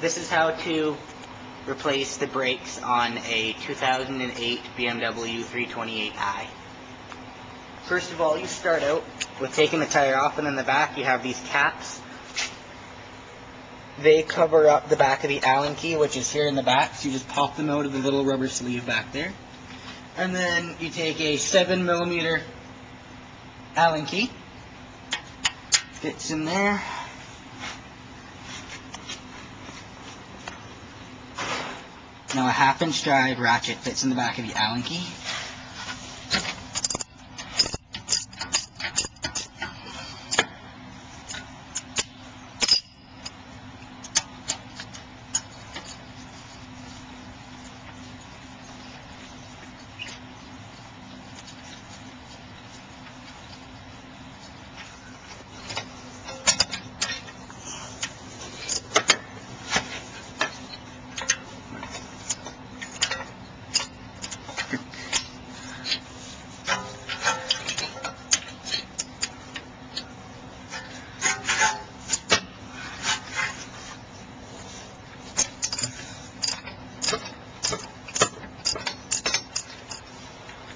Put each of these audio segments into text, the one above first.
This is how to replace the brakes on a 2008 BMW 328i. First of all, you start out with taking the tire off, and in the back you have these caps. They cover up the back of the Allen key, which is here in the back, so you just pop them out of the little rubber sleeve back there. And then you take a 7mm Allen key, fits in there. Now a 1/2" drive ratchet fits in the back of the Allen key.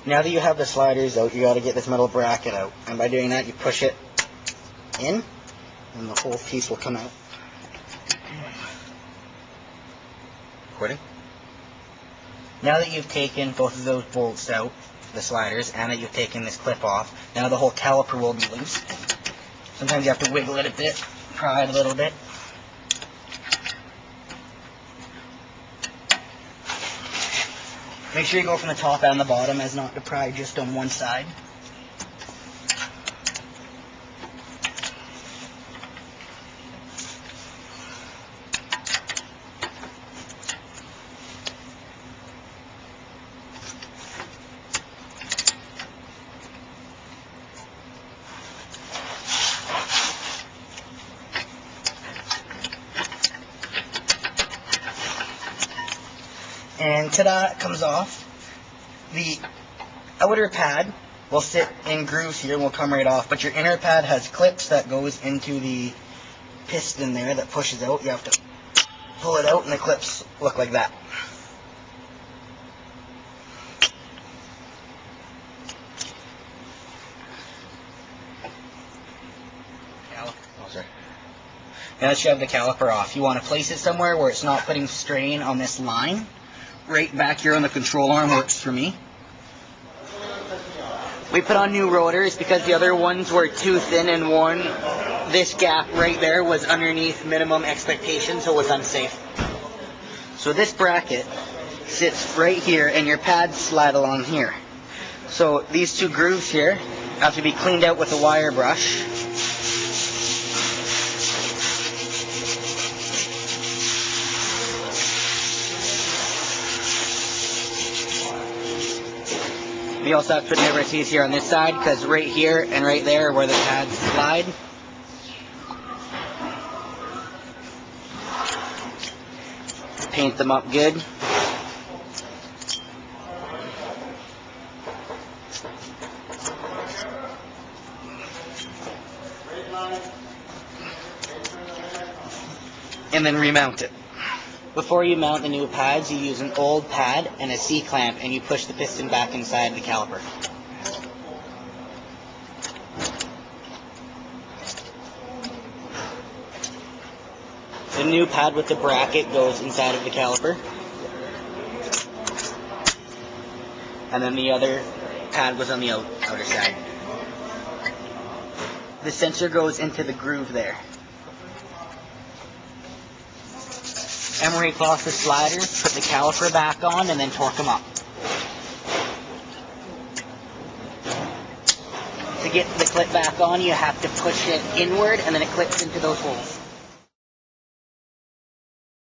Now that you have the sliders out, you got to get this metal bracket out. And by doing that, you push it in, and the whole piece will come out. Recording? Now that you've taken both of those bolts out, the sliders, and that you've taken this clip off, now the whole caliper will be loose. Sometimes you have to wiggle it a bit, pry it a little bit. Make sure you go from the top and the bottom as not to pry just on one side. And ta-da, it comes off. The outer pad will sit in grooves here and will come right off, but your inner pad has clips that goes into the piston there that pushes out. You have to pull it out and the clips look like that. Now that you have the caliper off, you want to place it somewhere where it's not putting strain on this line. Right back here on the control arm works for me. We put on new rotors because the other ones were too thin and worn. This gap right there was underneath minimum expectation, so it was unsafe. So this bracket sits right here and your pads slide along here. So these two grooves here have to be cleaned out with a wire brush. We also have to put liberties here on this side because right here and right there are where the pads slide. Paint them up good. And then remount it. Before you mount the new pads, you use an old pad and a C-clamp, and you push the piston back inside the caliper. The new pad with the bracket goes inside of the caliper. And then the other pad was on the outer side. The sensor goes into the groove there. Emery cloth the sliders, put the caliper back on, and then torque them up. To get the clip back on, you have to push it inward, and then it clips into those holes.